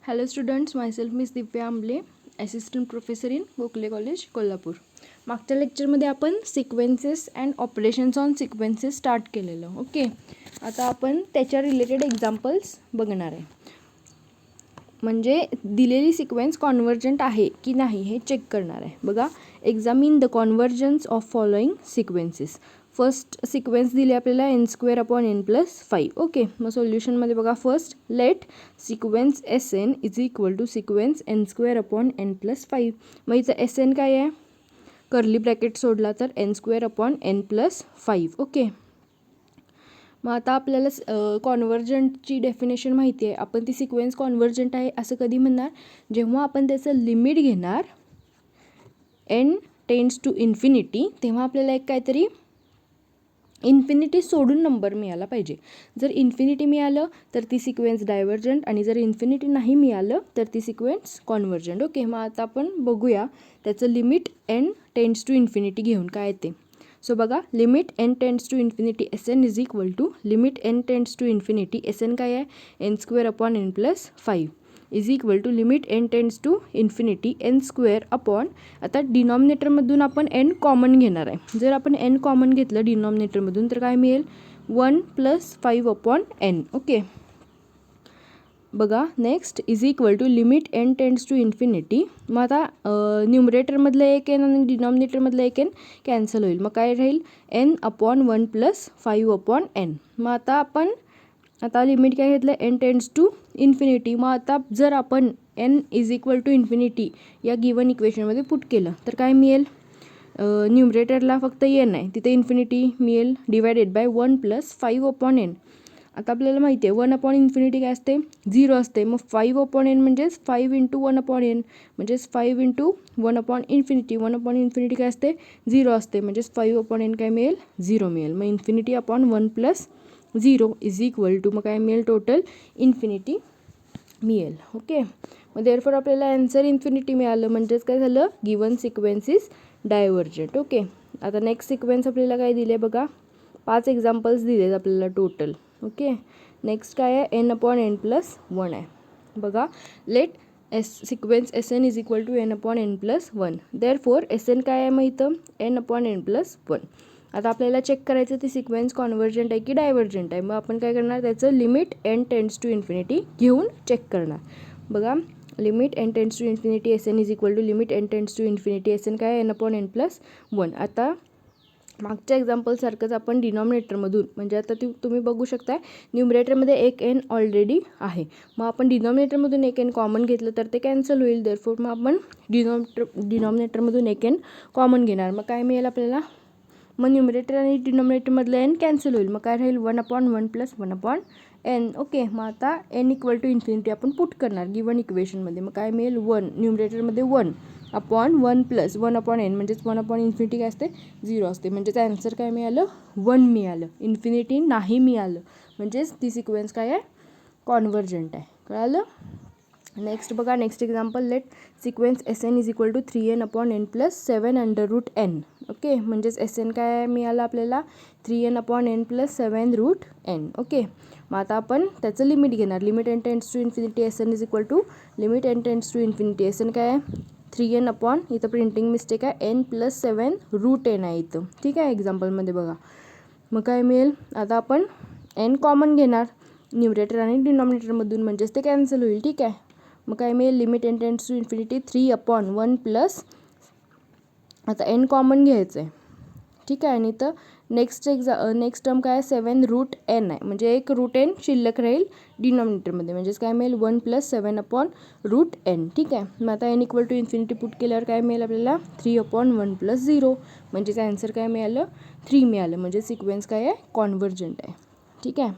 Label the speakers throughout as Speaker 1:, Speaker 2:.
Speaker 1: Hello students, myself Miss Divya Amble, Assistant Professor in Gokhale College, Kolhapur. मागच्या लेक्चरमध्ये आपण sequences and operations on sequences start केलेलं. Okay, आता आपण त्याच्या रिलेटेड एक्झाम्पल्स बघणार आहे. म्हणजे दिलेली सिक्वेन्स कॉन्व्हर्जंट आहे की नाही हे चेक करणार आहे. बघा, examine the convergence of following sequences. First sequence दिली आपल्याला n²/n+5. ओके, मग सोल्युशनमध्ये बघा, first let sequence Sn is equal to sequence n²/n+5. मग इथं Sn काय आहे, कर्ली ब्रॅकेट सोडला तर n²/n+5. ओके, मग आता आपल्याला कॉन्व्हर्जंटची डेफिनेशन माहिती आहे. आपण ती सिक्वेन्स कॉन्व्हर्जंट आहे असं कधी म्हणणार, जेव्हा आपण त्याचं लिमिट घेणार n टेंड्स टू इन्फिनिटी, तेव्हा आपल्याला एक काहीतरी इन्फिनिटी सोडून नंबर मिळाला पाहिजे. जर इन्फिनिटी मिळालं तर ती सिक्वेन्स डायव्हर्जंट, आणि जर इन्फिनिटी नाही मिळालं तर ती सिक्वेन्स कॉन्व्हर्जंट. ओके, मग आता आपण बघूया त्याचं limit n tends to infinity घेऊन काय येते. सो बघा, limit n tends to infinity Sn is equal to limit n tends to infinity Sn काय आहे, n²/n+5 is equal to limit n tends to infinity n². आता डिनॉमिनेटरमधून आपण n common घेणार आहे. जर आपण n कॉमन घेतलं डिनॉमिनेटरमधून तर काय मिळेल, 1 + 5/n. ओके, बघा next is equal to limit n tends to infinity. मग आता न्यूमरेटरमधलं एक n आणि डिनॉमिनेटरमधलं एक n कॅन्सल होईल. मग काय राहील, n/1 + 5/n. मग आता लिमिट काय घेतलं, n टेंड्स टू इन्फिनिटी. मग आता जर आपण n is equal to infinity या गिवन इक्वेशनमध्ये पुट केलं तर काय मिळेल, न्यूमरेटरला फक्त n आहे, तिथे इन्फिनिटी मिळेल, डिवायडेड बाय 1 + 5/n. आता आपल्याला माहिती आहे 1/इन्फिनिटी काय असते, 0 असते. मग 5/n म्हणजेच 5 × 1/n म्हणजेच 5 × 1/इन्फिनिटी. 1/इन्फिनिटी काय असते, 0 असते. म्हणजेच 5/n काय मिळेल, 0 मिळेल. मग ∞/1 + 0 इज इक्वल टू, मग काय मिळेल, टोटल इन्फिनिटी मिळेल. ओके, मग देअरफॉर आपल्याला आन्सर इन्फिनिटी मिळालं. म्हणजेच काय झालं, given sequence is divergent. Okay, आता नेक्स्ट सिक्वेन्स आपल्याला काय दिले बघा, 5 एक्झाम्पल्स दिलेत आपल्याला टोटल. ओके, नेक्स्ट काय आहे, n/n+1 आहे. बघा, let sequence Sn is equal to n/n+1. Therefore Sn काय आहे, मग इथं n/n+1. आता आपल्याला चेक करायचं ती सिक्वेन्स कॉन्व्हर्जंट आहे की डायव्हर्जंट आहे. मग आपण काय करणार, त्याचं limit n tends to infinity घेऊन चेक करणार. बघा, limit n tends to infinity Sn is equal to limit n tends to infinity Sn काय आहे, n/n+1. आता मागच्या एक्झाम्पलसारखंच आपण डिनॉमिनेटरमधून, म्हणजे आता तुम्ही बघू शकता न्यूमरेटरमध्ये एक n ऑलरेडी आहे. मग आपण डिनॉमिनेटरमधून एक n कॉमन घेतलं तर ते कॅन्सल होईल. देअरफॉर मग आपण डिनॉमिनेटरमधून एक n कॉमन घेणार. मग काय मिळेल आपल्याला, मग न्यूमरेटर आणि डिनॉमिनेटरमधलं n कॅन्सल होईल. मग काय राहील, 1/1 + 1/n. ओके, मग आता n इक्वल टू इन्फिनिटी आपण पुट करणार गिवन इक्वेशनमध्ये. मग काय मिळेल, 1 न्यूमरेटरमध्ये 1/1 + 1/n म्हणजेच 1/इन्फिनिटी काय असते, 0 असते. म्हणजेच आन्सर काय मिळालं, 1 मिळालं. इन्फिनिटी नाही मिळालं. म्हणजेच ती सिक्वेन्स काय आहे, कॉन्व्हर्जंट आहे. कळालं. नेक्स्ट बघा, next example, let sequence Sn is equal to 3n/n+7√n. Okay, म्हणजेच Sn काय मिळालं आपल्याला, 3n/n+7√n. ओके, मग आता आपण त्याचं लिमिट घेणार. Limit n tends to infinity Sn is equal to limit n tends to infinity Sn काय आहे, 3n/, इथं प्रिंटिंग मिस्टेक आहे, n+7√n आहे इथं. ठीक आहे, एक्झाम्पलमध्ये बघा. मग काय मिळेल, आता आपण n कॉमन घेणार न्यूमरेटर आणि डिनॉमिनेटरमधून, म्हणजेच ते कॅन्सल होईल. ठीक आहे, मग काय मिळेल, limit n tends to infinity 3/1 + आता n कॉमन घ्यायचं आहे. ठीक आहे, आणि इथं नेक्स्ट टर्म काय आहे, 7√n आहे. म्हणजे एक √n शिल्लक राहील डिनॉमिनेटरमध्ये. म्हणजेच काय मिळेल, 1 + 7/√n. ठीक आहे, मग आता n equal to infinity put केल्यावर काय मिळेल आपल्याला, 3/1 + 0. म्हणजेच आन्सर काय मिळालं, 3 मिळालं. म्हणजे सिक्वेन्स काय आहे, कॉन्व्हर्जंट आहे. ठीक आहे,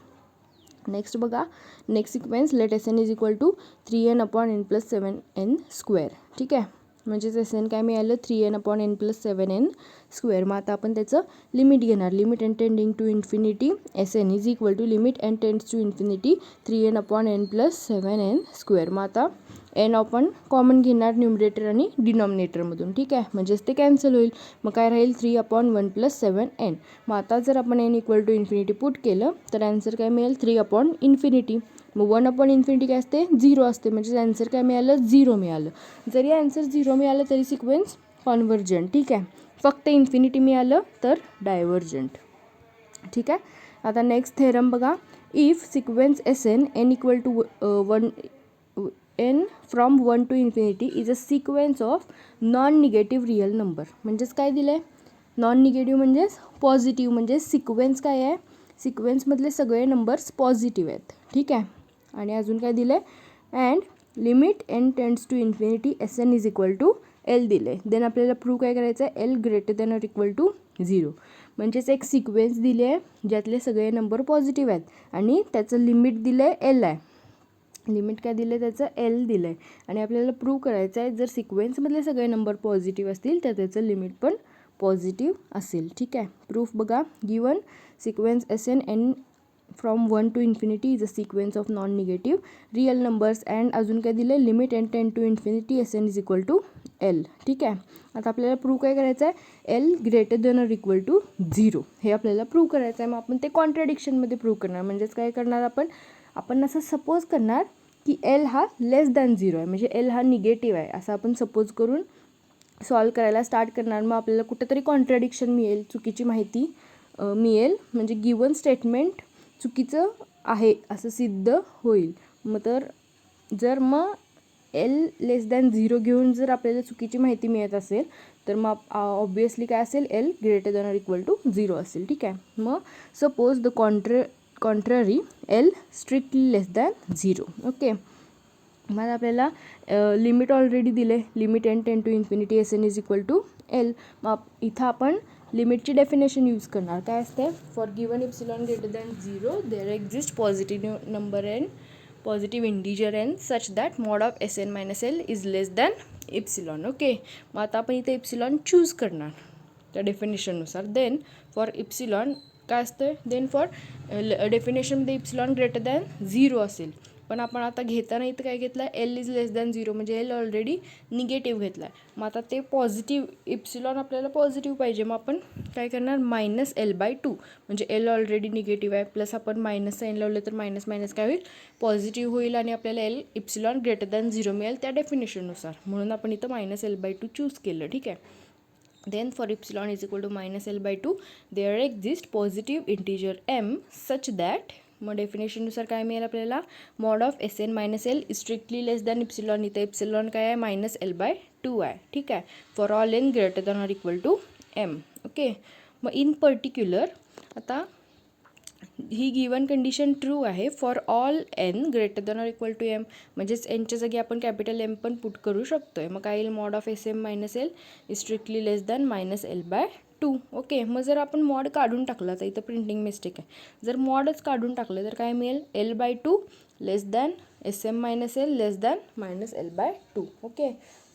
Speaker 1: नेक्स्ट बघा, next sequence, let Sn is equal to 3n/n+7n². ठीक आहे, म्हणजेच Sn काय मिळालं, 3n/n+7n². मग आता आपण त्याचं लिमिट घेणार. Limit n tending to infinity Sn is equal to limit n tends to infinity 3n/n+7n². मग आता n आपण कॉमन घेणार न्यूमरेटर आणि डिनॉमिनेटरमधून. ठीक आहे, म्हणजेच ते कॅन्सल होईल. मग काय राहील, 3/1 + 7n. मग आता जर आपण n equal to infinity put केलं तर आन्सर काय मिळेल, 3/इन्फिनिटी. मग 1/∞ काय असते, 0 असते. म्हणजे आन्सर काय मिळालं, 0 मिळालं. जरी आन्सर 0 मिळालं तरी सिक्वेन्स कॉन्व्हर्जंट. ठीक आहे. फक्त इन्फिनिटी मिळालं तर डायव्हर्जंट. ठीक आहे. आता नेक्स्ट थेरम बघा. If sequence SN n equal to 1 n from 1 to infinity is a sequence of non negative real number. म्हणजेच काय दिलं आहे, नॉन निगेटिव्ह म्हणजेच पॉझिटिव्ह. म्हणजे सिक्वेन्स काय आहे, सिक्वेन्समधले सगळे नंबर्स पॉझिटिव्ह आहेत. ठीक आहे. आणि अजून काय दिलं आहे, and limit n tends to infinity SN is equal to L दिले. देन आपल्याला प्रूव्ह काय करायचं आहे, L greater than or equal to 0. म्हणजेच एक सिक्वेन्स दिली आहे ज्यातले सगळे नंबर पॉझिटिव्ह आहेत आणि त्याचं लिमिट दिलं आहे L आहे. लिमिट काय दिलं आहे, त्याचं L दिलं आहे. आणि आपल्याला प्रूव्ह करायचं आहे जर सिक्वेन्समधले सगळे नंबर पॉझिटिव्ह असतील तर त्याचं लिमिट पण पॉझिटिव्ह असेल. ठीक आहे. प्रूफ बघा. Given sequence SN n from 1 to infinity is a sequence of non negative real numbers and अजून काय दिलं आहे, limit n tend to infinity SN is equal to L. ठीक आहे. आता आपल्याला प्रूव्ह काय करायचं आहे, L greater than or equal to 0 हे आपल्याला प्रूव्ह करायचं आहे. मग आपण ते कॉन्ट्रडिक्शनमध्ये प्रूव्ह करणार. म्हणजेच काय करणार, आपण असं सपोज करणार की L हा लेस दॅन 0 आहे, म्हणजे L हा निगेटिव्ह आहे असं आपण सपोज करून सॉल्व करायला स्टार्ट करणार. मग आपल्याला कुठेतरी कॉन्ट्रडिक्शन मिळेल, चुकीची माहिती मिळेल. म्हणजे गिवन स्टेटमेंट चुकीचं आहे असं सिद्ध होईल. जर L लेस दॅन 0 घेऊन जर आपल्याला चुकीची माहिती मिळत असेल तर मग ऑब्वियसली काय असेल, L greater than or equal to 0 असेल. ठीक आहे. मग suppose the contrary L strictly less than 0. Okay. मग आपल्याला लिमिट ऑलरेडी दिले, limit n tend to infinity SN is equal to L. मग इथं आपण लिमिटची डेफिनेशन यूज करणार. काय असते, for given epsilon greater than 0 there exist positive number n, positive integer n such that mod of SN minus L is less than epsilon. Okay. मग आता आपण इथे इप्सिलॉन चूज करणार त्या डेफिनेशननुसार. देन फॉर इप्सिलॉन काय असतं, देन फॉर डेफिनेशनमध्ये epsilon greater than 0 असेल. पण आपण आता घेताना इथं काय घेतलं आहे, L इज लेस दॅन 0 म्हणजे L ऑलरेडी निगेटिव्ह घेतला आहे. मग आता ते पॉझिटिव्ह इप्सिलॉन आपल्याला पॉझिटिव्ह पाहिजे. मग आपण काय करणार, -L/2 म्हणजे L ऑलरेडी निगेटिव्ह आहे, प्लस आपण मायनस साईन लावलं तर मायनस मायनस काय होईल, पॉझिटिव्ह होईल आणि आपल्याला L इप्सिलॉन ग्रेटर दॅन 0 मिळेल त्या डेफिनेशननुसार. म्हणून आपण इथं -L/2 चूज केलं. ठीक आहे. Then for epsilon is equal to -L/2 there exist positive integer m such that, मग डेफिनेशननुसार काय मिळेल आपल्याला, mod of SN minus L strictly less than epsilon. इथं इप्सिलॉन काय आहे, -L/2 आहे. ठीक आहे. For all n greater than or equal to m. Okay. मग इन पर्टिक्युलर आता ही गिवन कंडिशन ट्रू आहे for all n greater than or equal to m. म्हणजेच nच्या जागी आपण कॅपिटल M पण पुट करू शकतो आहे. मग काय येईल, mod of SM minus L strictly less than -L/2. Okay. मग जर आपण मॉड काढून टाकला तर इथं प्रिंटिंग मिस्टेक आहे. जर मॉडच काढून टाकलं तर काय मिळेल, L/2 लेस than SM minus L less than -L/2. Okay.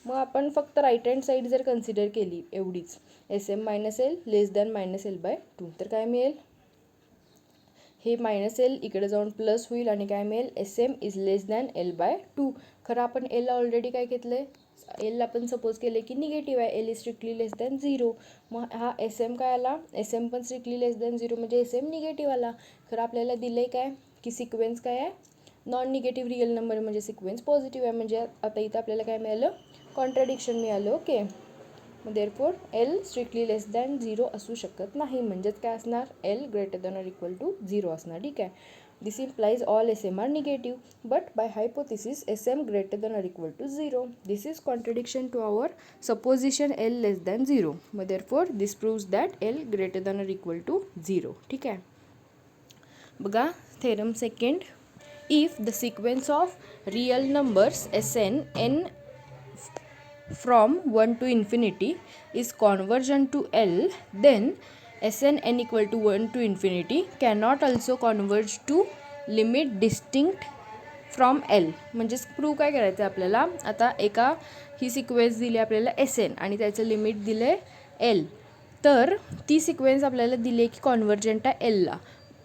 Speaker 1: मग आपण फक्त राईट हँड साईड जर कन्सिडर केली एवढीच, SM minus L less than -L/2 तर काय मिळेल, हे -L इकडे जाऊन प्लस होईल आणि काय मिळेल, SM is less than L/2. खरं आपण L ऑलरेडी काय घेतलं आहे, L आपण सपोज केले की निगेटिव्ह आहे, L is strictly less than 0. मग हा SM काय आला, SM पण स्ट्रिक्टली लेस दॅन 0 म्हणजे SM निगेटिव्ह आला. खरं आपल्याला दिलं आहे काय की सिक्वेन्स काय आहे, नॉन निगेटिव्ह रिअल नंबर म्हणजे सिक्वेन्स पॉझिटिव्ह आहे. म्हणजे आता इथं आपल्याला काय मिळालं, कॉन्ट्रडिक्शन मिळालं. Okay. Therefore L strictly less than 0 असू शकत नाही. म्हणजेच काय असणार, L greater than or equal to 0 असणार. ठीक आहे. This implies all SM are negative, but by hypothesis SM greater than or equal to 0. This is contradiction to our supposition L less than 0. मग therefore this proves that L greater than or equal to 0. ठीक आहे. बघा theorem second. If the sequence of real numbers SN n from 1 to infinity is convergent to L, then SN n equal to 1 to infinity cannot also converge to limit distinct from L. म्हणजेच prove काय करायचं आहे आपल्याला, आता एका ही sequence दिली आपल्याला SN आणि त्याचं लिमिट दिलं आहे L. तर ती सिक्वेन्स आपल्याला दिली आहे की कॉन्व्हर्जंट आहे Lला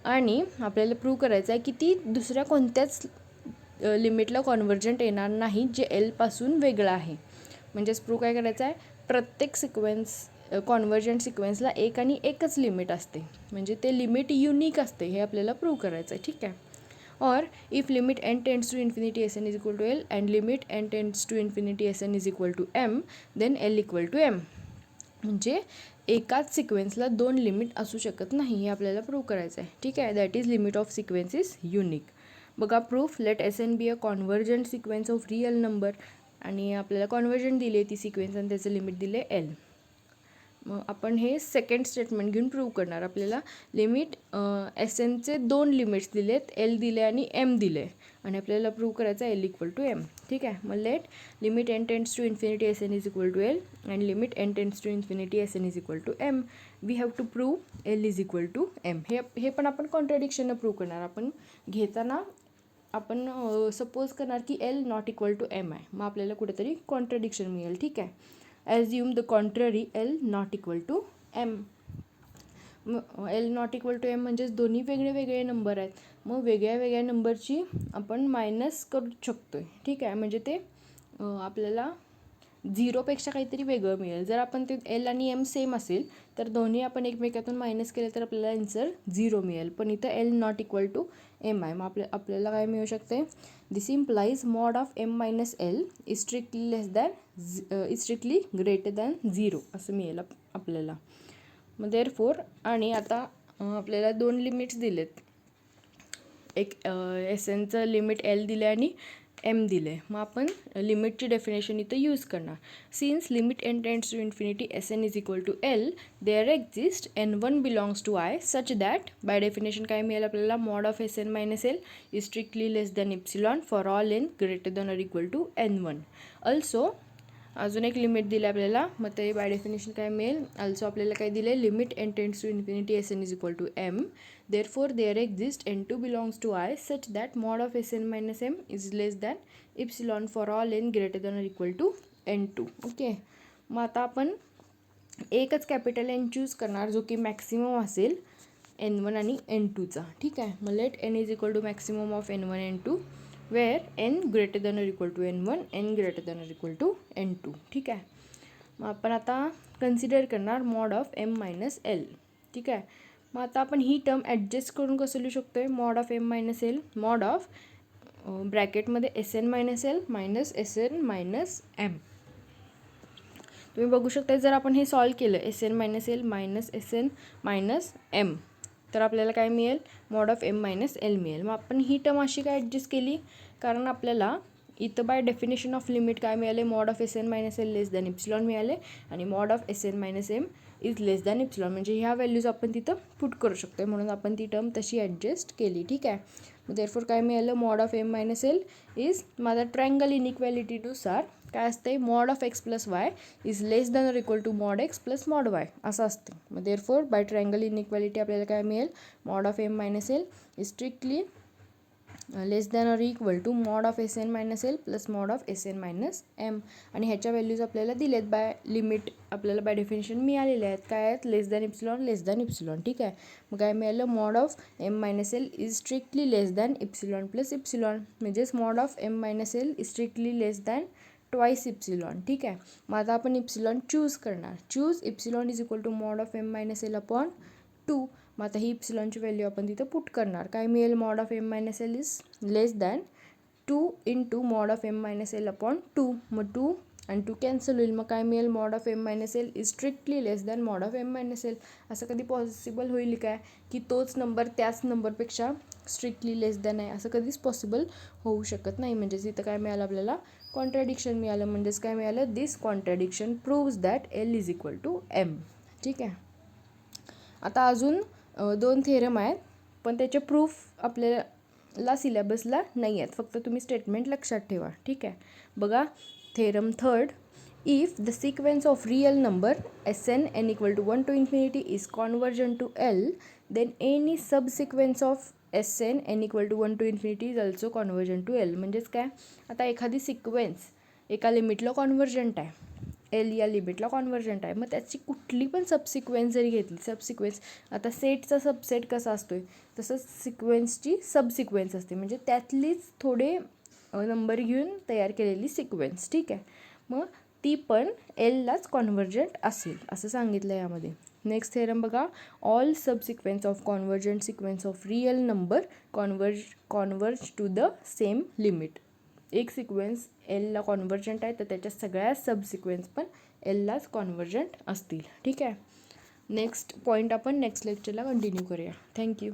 Speaker 1: आणि आपल्याला प्रूव्ह करायचं आहे की ती दुसऱ्या कोणत्याच लिमिटला कॉन्व्हर्जंट येणार नाही जे Lपासून वेगळं आहे. म्हणजेच प्रूव्ह काय करायचं आहे, प्रत्येक सिक्वेन्स कॉन्व्हर्जंट सिक्वेन्सला एक आणि एकच लिमिट असते, म्हणजे ते लिमिट युनिक असते हे आपल्याला प्रूव्ह करायचं आहे. ठीक आहे. or if limit n tends to infinity Sn is equal to L and limit n tends to infinity Sn is equal to M, then L equal to M. म्हणजे एकाच सिक्वेन्सला दोन लिमिट असू शकत नाही हे आपल्याला प्रूव्ह करायचं आहे. ठीक आहे, that is limit of sequence is unique. बघा proof, let S N be a convergent sequence of real number, आणि आपल्याला कॉन्व्हर्जंट दिले ती सिक्वेन्स आणि त्याचं लिमिट दिले एल. मग आपण हे सेकंड स्टेटमेंट घेऊन प्रूव्ह करणार. आपल्याला लिमिट एस एनचे दोन लिमिट्स दिलेत, एल दिले आणि एम दिले, आणि आपल्याला प्रूव्ह करायचं एल इक्वल टू एम. ठीक आहे, मग let limit N tends to infinity S N is equal to L and limit N tends to infinity S N is equal to M. We have to prove L is equal to M. हे पण आपण कॉन्ट्रडिक्शननं prove करणार. आपण घेताना आपण suppose करणार की L not equal to M आहे, मग आपल्याला कुठेतरी कॉन्ट्रडिक्शन मिळेल. ठीक आहे, assume the contrary L not equal to M. मग L not equal to M म्हणजेच दोन्ही वेगळे वेगळे नंबर आहेत. मग वेगळ्या वेगळ्या नंबरची आपण मायनस करू शकतो आहे. ठीक आहे, म्हणजे ते आपल्याला झिरोपेक्षा काहीतरी वेगळं मिळेल. जर आपण ते एल आणि एम सेम असेल तर दोन्ही आपण एकमेकातून मायनस केले तर आपल्याला आन्सर 0 मिळेल. पण इथं L not equal to M आहे, मग आपल्याला काय मिळू शकते, this implies mod of M minus L is strictly greater than 0 असं मिळेल आपल्याला. मग देअरफोर, आणि आता आपल्याला दोन लिमिट्स दिलेत, एक एस एनचं लिमिट एल दिले आणि एम दिले. मग आपण लिमिटची डेफिनेशन इथं यूज करणार. Since limit N tends to infinity S N is equal to L, there exist N one belongs to I such that, by definition काय मिळेल आपल्याला, mod of S N minus L is strictly less than epsilon for all N greater than or equal to N one. Also अजून एक limit दिले आपल्याला, मग ते bye definition काय मिळेल, अल्सो आपल्याला काय दिले, limit N tends to infinity S N is equal to M, therefore there exist N two belongs to I such that mod of S N minus M is less than epsilon for all N greater than or equal to N two. Okay, मग आता आपण एकच capital N choose करणार जो की maximum असेल N one आणि N टूचा. ठीक आहे, मग let N is equal to maximum of N one N two where N greater than or equal to N one, N greater than or equal to N two. ठीक आहे, मग आपण आता कन्सिडर करणार mod of M minus L. ठीक आहे, मग आता आपण ही टर्म ॲडजस्ट करून कसं लिहू शकतो आहे, mod of M minus L, mod of ब्रॅकेटमध्ये S N minus L minus S N minus M. तुम्ही बघू शकता, जर आपण हे सॉल्व केलं S N minus L minus S N minus M, तर आपल्याला काय मिळेल, mod of M minus L मिळेल. मग आपण ही टर्म अशी काय ॲडजस्ट केली, कारण आपल्याला इथं बाय डेफिनेशन ऑफ लिमिट काय मिळाले, mod of S N minus L less than epsilon मिळाले आणि mod of S N minus M is less than epsilon, म्हणजे ह्या व्हॅल्यूज आपण तिथं पुट करू शकतो, म्हणून आपण ती टर्म तशी ॲडजस्ट केली. ठीक आहे, मग देअरफोर काय मिळालं, mod of M minus L is, माझा ट्रायंगल इनइक्वॅलिटीनुसार काय असते, mod of X plus Y is less than or equal to mod X plus mod Y असं असते. मग देअरफोर बाय ट्रायंगल इनइक्वॅलिटी आपल्याला काय मिळेल, mod of M minus L is strictly less than or equal to mod of S N minus L plus mod of S N minus M. आणि ह्याच्या values आपल्याला दिलेत बाय लिमिट, आपल्याला by definition मिळालेले आहेत, काय आहेत, less than epsilon less than epsilon. ठीक आहे, मग काय मिळालं, mod of M minus L is strictly less than epsilon plus epsilon, म्हणजेच mod of M minus L is strictly less than twice epsilon. ठीक आहे, मग आता आपण इप्सिलॉन चूज करणार. Choose epsilon is equal to mod of M minus L upon 2. मग आता ही इप्सिलॉनची value आपण तिथं पुट करणार. काय मिळेल, mod of M minus L is less than 2 into mod of M minus L upon 2. मग 2 आणि 2 कॅन्सल होईल. मग काय मिळेल, mod of M minus L is strictly less than mod of M minus L. असं कधी पॉसिबल होईल काय, की तोच नंबर त्याच नंबरपेक्षा स्ट्रिक्टली लेस दॅन आहे, असं कधीच पॉसिबल होऊ शकत नाही. म्हणजेच इथं काय मिळालं आपल्याला, कॉन्ट्रॅडिक्शन मिळालं. म्हणजेच काय मिळालं, this contradiction proves that L is equal to M. ठीक आहे, आता अजून 2 थेरम आहेत, पण त्याचे प्रूफ आपल्याला सिलेबसला नाही आहेत, फक्त तुम्ही स्टेटमेंट लक्षात ठेवा. ठीक आहे, बघा theorem third, if the sequence of real number S N N equal to 1 to infinity is convergent to L, then any subsequence of S N N equal to 1 to infinity is also convergent to L. म्हणजेच काय, आता एखादी sequence एका लिमिटला कॉन्वर्जंट आहे, L या लिमिटला कॉन्वर्जंट आहे, मग त्याची कुठली पण सबसिक्वेन्स जरी घेतली, सबसिक्वेन्स आता सेटचा सबसेट कसा असतो आहे तसंच सिक्वेन्सची सबसिक्वेन्स असते, म्हणजे त्यातलीच थोडे नंबर घेऊन तयार केलेली सिक्वेन्स. ठीक आहे, मग ती पण एललाच कॉन्वर्जंट असेल असं सांगितलं यामध्ये. नेक्स्ट थेरम बघा, all subsequence of convergent sequence of real number converge to the same limit. एक सिक्वेन्स एलला कॉन्वर्जंट आहे तर त्याच्या सगळ्या सब सिक्वेन्स पण एललाच कॉन्वर्जंट असतील. ठीक आहे. नेक्स्ट पॉईंट आपण नेक्स्ट लेक्चरला कंटिन्यू करूया. थँक्यू.